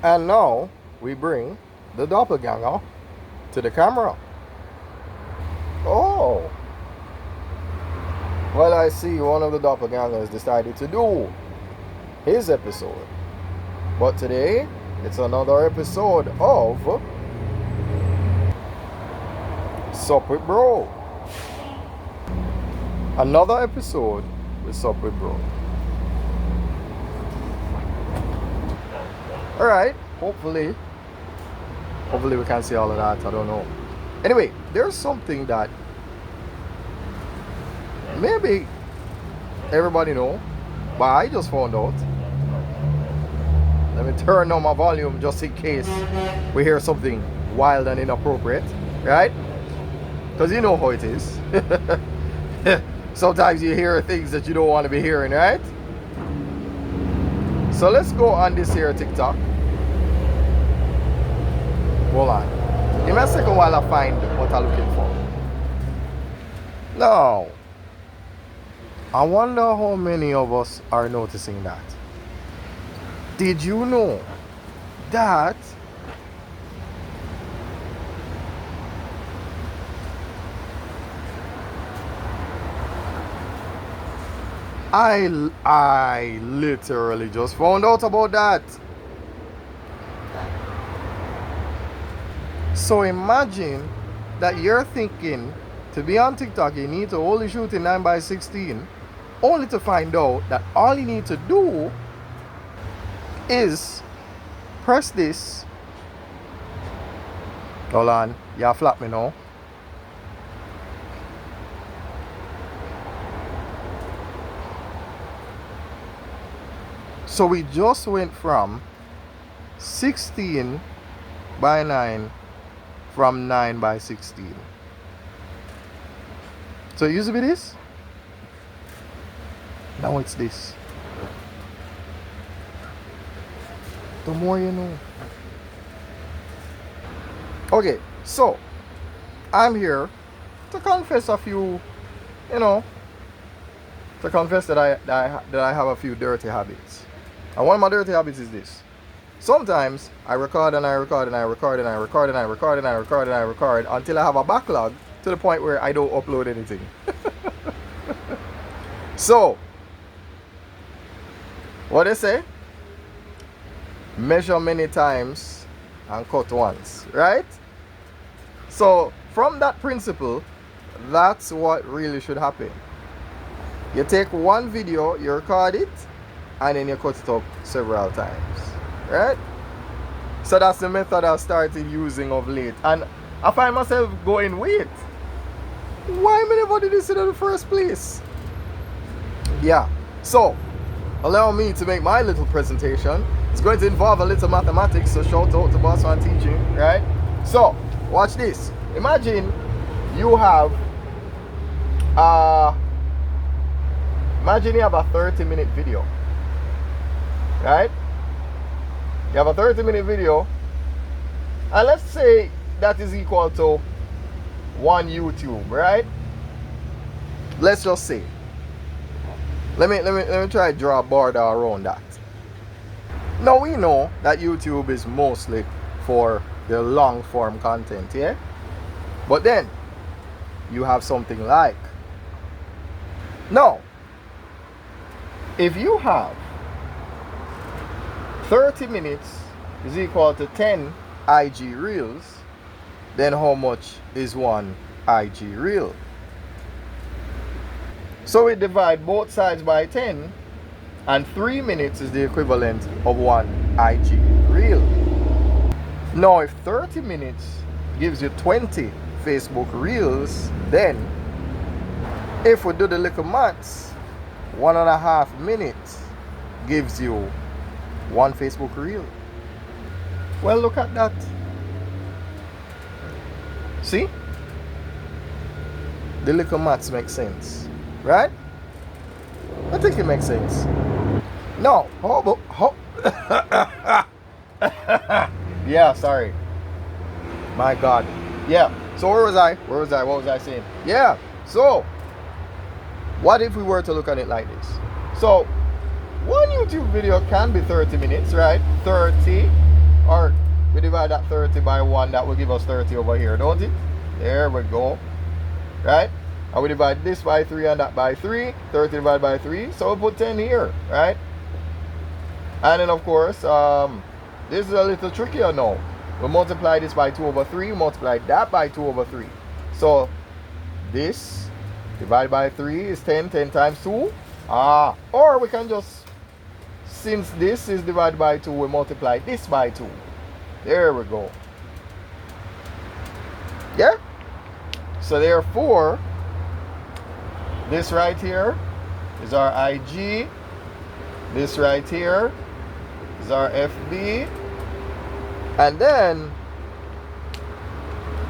And now we bring the doppelganger to the camera. Oh, well, I see one of the doppelgangers decided to do his episode. But today, it's another episode of Sup with Bro. Another episode with Sup with Bro. Alright, hopefully we can see all of that. I don't know. Anyway, there's something that maybe everybody know, but I just found out. Let me turn down my volume just in case we hear something wild and inappropriate, right? Because you know how it is. Sometimes you hear things that you don't want to be hearing, right? So let's go on this here TikTok. Hold on. Give me a second while I find what I'm looking for. Now, I wonder how many of us are noticing that. Did you know that I literally just found out about that. So imagine that you're thinking to be on TikTok you need to only shoot in 9:16, only to find out that all you need to do is press this. Hold on, you flap me now. So we just went from 16:9 from 9:16. So it used to be this. Now it's this. The more you know. Okay, so I'm here to confess a few, to confess that I have a few dirty habits. And one of my dirty habits is this. Sometimes I record and I record and I record and I record and I record and I record and I record until I have a backlog to the point where I don't upload anything. So, what they say? Measure many times and cut once, right? So, from that principle, that's what really should happen. You take one video, you record it, and then you cut it up several times, right? So that's the method I started using of late, and I find myself going, wait, why me never did this in the first place? Yeah, so allow me to make my little presentation. It's going to involve a little mathematics, so shout out to Bossman Teaching, right? So watch this. Imagine you have a 30-minute video, right? You have a 30-minute video, and let's say that is equal to one YouTube, right? Let's just say. Let me try to draw a border around that. Now we know that YouTube is mostly for the long form content, yeah? But then you have something like, now if you have 30 minutes is equal to 10 IG reels, then how much is one IG reel? So we divide both sides by 10, and 3 minutes is the equivalent of one IG reel. Now if 30 minutes gives you 20 Facebook reels, then if we do the little maths, 1.5 minutes gives you one Facebook reel. Well, look at that. See? The little maths make sense, right? I think it makes sense. Now, yeah, sorry. My God. Yeah. So where was I? What was I saying? Yeah. So, what if we were to look at it like this? So, one YouTube video can be 30 minutes, right? 30 divide that 30 by 1, that will give us 30 over here, don't it? There we go. Right? And we divide this by 3 and that by 3. 30 divided by 3. So we'll put 10 here, right? And then of course, this is a little trickier now. We multiply this by 2 over 3, multiply that by 2 over 3. So this divided by 3 is 10, 10 times 2. Or we can just, since this is divided by 2, we multiply this by 2. There we go. Yeah? So therefore, this right here is our IG. This right here is our FB. And then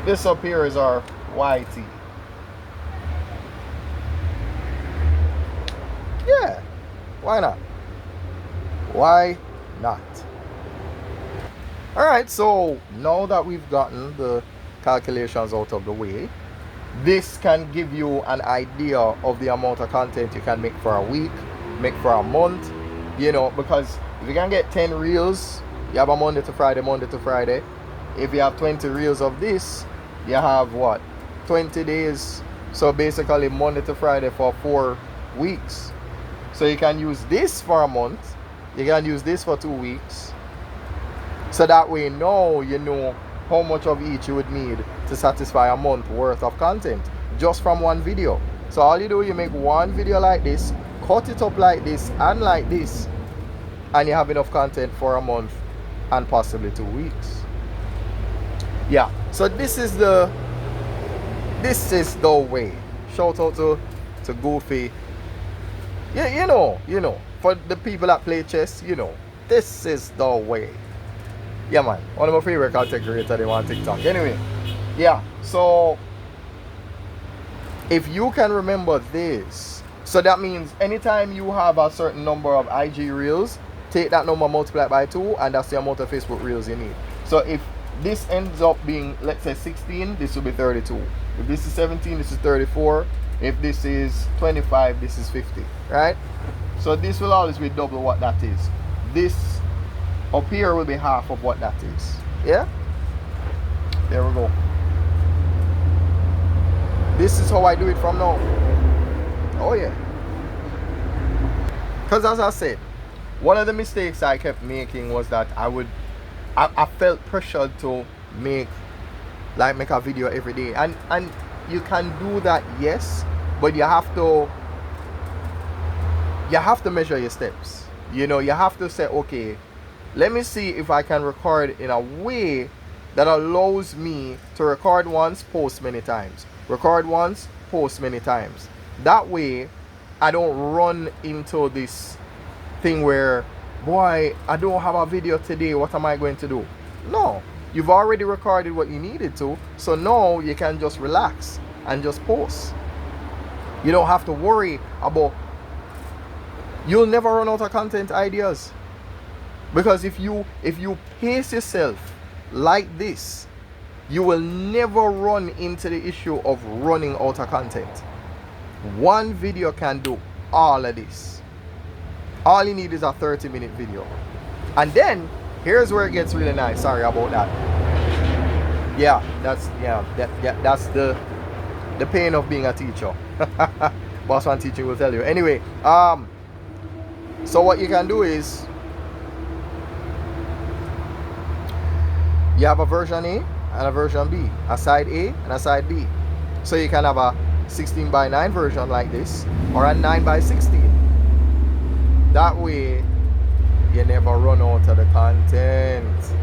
this up here is our YT. Yeah, why not? Why not? Alright, so now that we've gotten the calculations out of the way, this can give you an idea of the amount of content you can make for a week, make for a month, you know, because if you can get 10 reels, you have a Monday to Friday, Monday to Friday. If you have 20 reels of this, you have what? 20 days. So basically Monday to Friday for 4 weeks. So you can use this for a month. You can use this for 2 weeks. So that way now you know how much of each you would need to satisfy a month worth of content just from one video. So all you do, you make one video like this, cut it up like this and like this, and you have enough content for a month and possibly 2 weeks. Yeah, so this is the way. Shout out to Goofy. Yeah, you know, for the people that play chess, you know, this is the way. Yeah, man, one of my favorite content creators they want TikTok. Anyway, yeah, so if you can remember this, so that means anytime you have a certain number of IG reels, take that number, multiply it by 2, and that's the amount of Facebook reels you need. So if this ends up being, let's say 16, this will be 32. If this is 17, this is 34. If this is 25, this is 50, right? So this will always be double what that is. This up here will be half of what that is. Yeah? There we go. This is how I do it from now. Oh yeah. Because as I said, one of the mistakes I kept making was that I felt pressured to make a video every day. And you can do that, yes, but you have to measure your steps. You know, you have to say, okay, let me see if I can record in a way that allows me to record once, post many times. Record once, post many times. That way, I don't run into this thing where, boy, I don't have a video today, what am I going to do? No, you've already recorded what you needed to, so now you can just relax and just post. You don't have to worry about, you'll never run out of content ideas. Because if you pace yourself like this, you will never run into the issue of running out of content. One video can do all of this. All you need is a 30-minute video. And then here's where it gets really nice. Sorry about that. Yeah, that's the pain of being a teacher. Bossman teaching will tell you. Anyway, so what you can do is you have a version A and a version B, a side A and a side B. So you can have a 16:9 version like this, or a 9:16. That way you never run out of the content.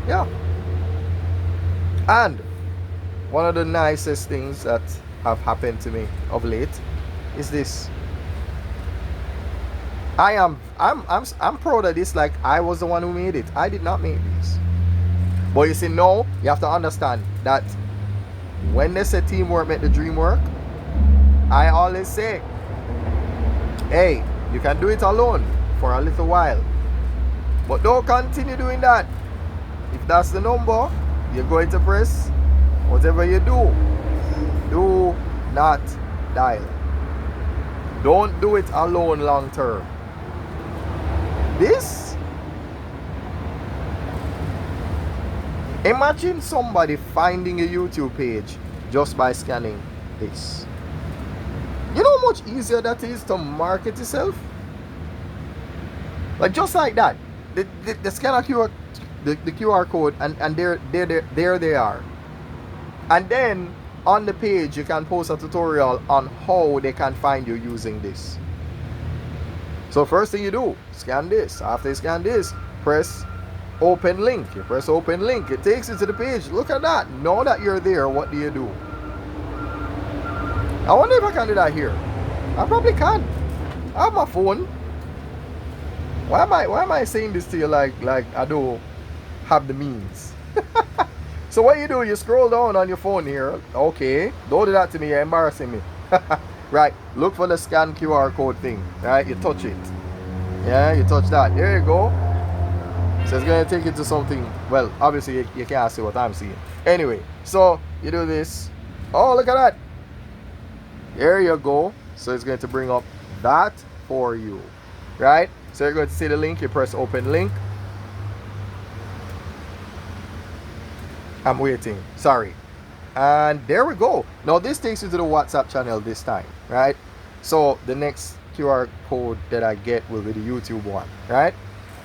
Yeah. And one of the nicest things that have happened to me of late is this. I'm proud of this, like I was the one who made it. I did not make these. But you see, no, you have to understand that when they say teamwork make the dream work, I always say, hey, you can do it alone for a little while, but don't continue doing that. If that's the number you're going to press, whatever you do not dial. Don't do it alone long term. This Imagine somebody finding a YouTube page just by scanning this. You know how much easier that is to market yourself? Like just like that. The scanner QR, the QR code, and there they are. And then on the page you can post a tutorial on how they can find you using this. So first thing you do, scan this. After you scan this, press open link. You press open link, it takes you to the page. Look at that. Now that you're there, what do you do? I wonder if I can do that here. I probably can. I have my phone. Why am I saying this to you like I don't have the means? So what you do, you scroll down on your phone here. Okay, don't do that to me, you're embarrassing me. Right, look for the scan QR code thing. Right, you touch it. Yeah, you touch that. There you go. So it's going to take you to something. Well, obviously you can't see what I'm seeing. Anyway, so you do this. Oh, look at that. There you go. So it's going to bring up that for you. Right? So you're going to see the link. You press open link. I'm waiting. Sorry. And there we go. Now this takes you to the WhatsApp channel this time. Right? So the next QR code that I get will be the YouTube one. Right?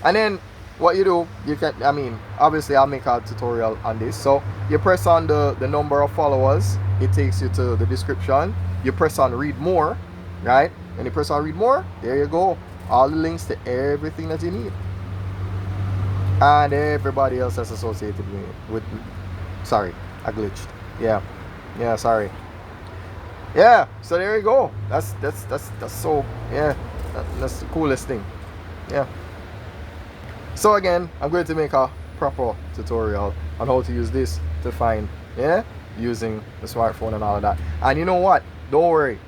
And then what you do, you can, I mean, obviously I'll make a tutorial on this. So you press on the number of followers, it takes you to the description. You press on read more, right? When you press on read more, there you go. All the links to everything that you need. And everybody else that's associated with sorry, I glitched. Yeah, sorry. Yeah, so there you go. That's so, yeah, that's the coolest thing. Yeah. So again, I'm going to make a proper tutorial on how to use this to find, yeah, using the smartphone and all of that. And you know what? Don't worry.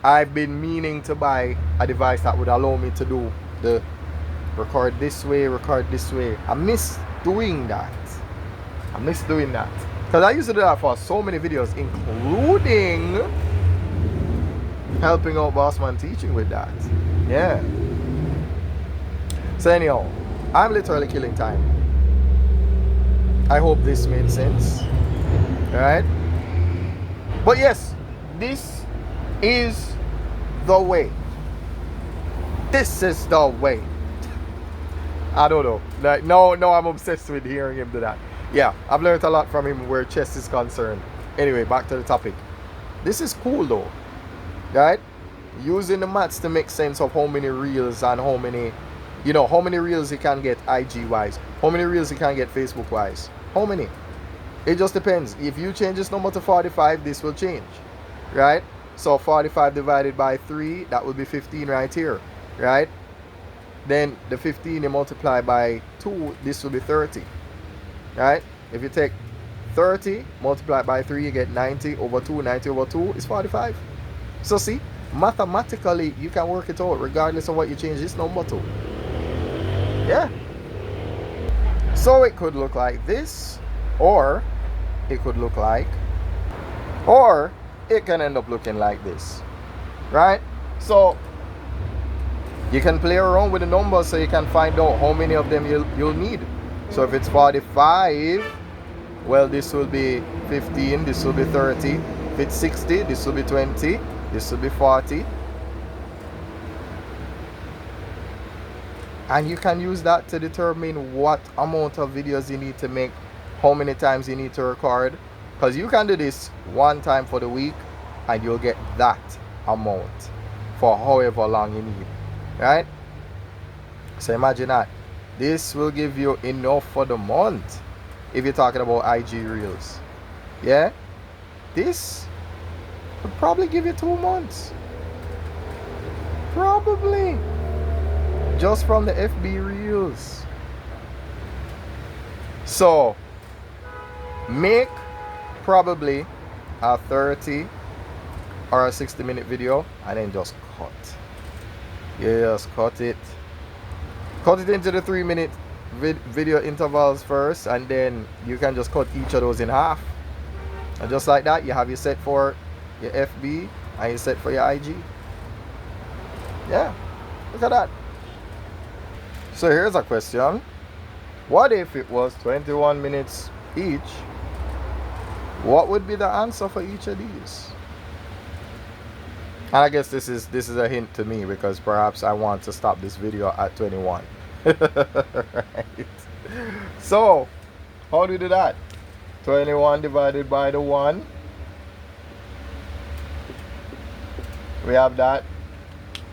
I've been meaning to buy a device that would allow me to do the record this way. I miss doing that. Because I used to do that for so many videos, including helping out Bossman teaching with that. Yeah. So anyhow, I'm literally killing time. I hope this made sense. Alright? But yes, this is the way. This is the way. I don't know. Like, no, I'm obsessed with hearing him do that. Yeah, I've learned a lot from him where chess is concerned. Anyway, back to the topic. This is cool though. Right? Using the maths to make sense of how many reels and how many, you know, how many reels you can get IG wise, how many reels you can get Facebook wise, how many. It just depends. If you change this number to 45, this will change, right? So 45 divided by 3, that will be 15 right here, right? Then the 15 you multiply by 2, this will be 30, right? If you take 30 multiplied by 3, you get 90 over 2. 90 over 2 is 45. So see, mathematically you can work it out regardless of what you change this number to. Yeah. So it could look like this, or it could look like, or it can end up looking like this, right? So you can play around with the numbers so you can find out how many of them you'll need. So if it's 45, well, this will be 15, this will be 30. If it's 60, this will be 20, this will be 40. And you can use that to determine what amount of videos you need to make, how many times you need to record. Because you can do this one time for the week and you'll get that amount for however long you need, right? So imagine that. This will give you enough for the month if you're talking about IG Reels. Yeah? This would probably give you 2 months. Probably. Just from the FB Reels. So make probably a 30 or a 60-minute video and then just cut. You just cut it into the 3-minute video intervals first, and then you can just cut each of those in half, and just like that you have your set for your FB and you set for your IG. Yeah, look at that. So here's a question. What if it was 21 minutes each, what would be the answer for each of these? And I guess this is a hint to me, because perhaps I want to stop this video at 21. Right. So how do we do that? 21 divided by the 1. We have that.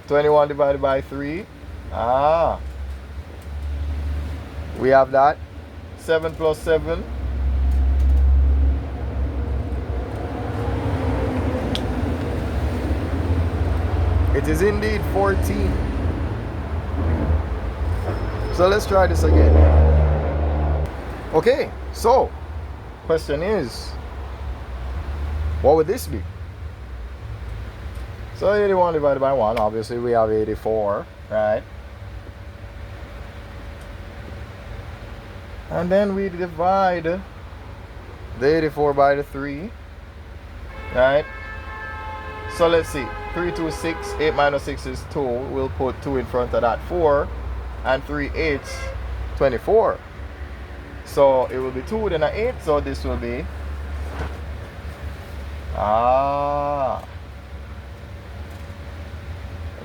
21 divided by 3. We have that. 7 plus 7. It is indeed 14. So let's try this again. Okay, so question is, what would this be? So 81 divided by 1, obviously we have 84, right? And then we divide the 84 by the 3, right? So let's see, 3, 2, 6, 8 minus 6 is 2. We'll put 2 in front of that, 4, and 3 8s, 24. So it will be 2, then an 8, so this will be,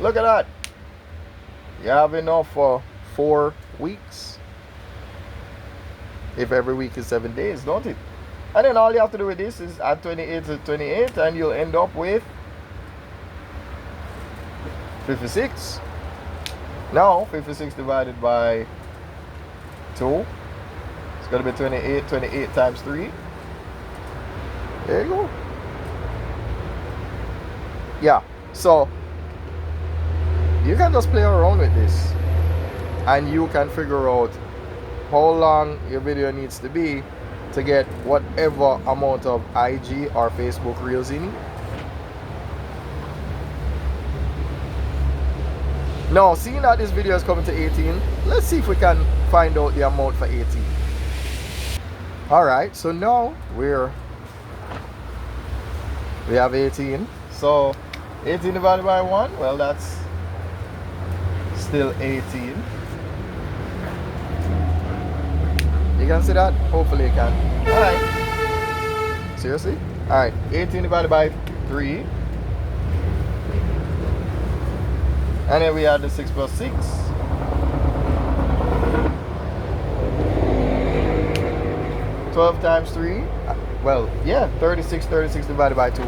look at that. You have enough for 4 weeks. If every week is 7 days, don't it? And then all you have to do with this is add 28 to 28, and you'll end up with 56. Now 56 divided by 2, it's going to be 28. 28 times 3. There you go. Yeah, so you can just play around with this, and you can figure out how long your video needs to be to get whatever amount of IG or Facebook Reels you need. Now, seeing that this video is coming to 18, let's see if we can find out the amount for 18. Alright, so now we have 18. So 18 divided by 1, well, that's still 18. You can see that? Hopefully you can. Alright. Seriously? Alright, 18 divided by 3. And then we add the 6 plus 6. Twelve times 3. Well, yeah, 36. 36 divided by 2.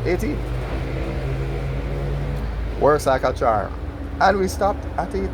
18. Works like a charm. And we stopped at 18.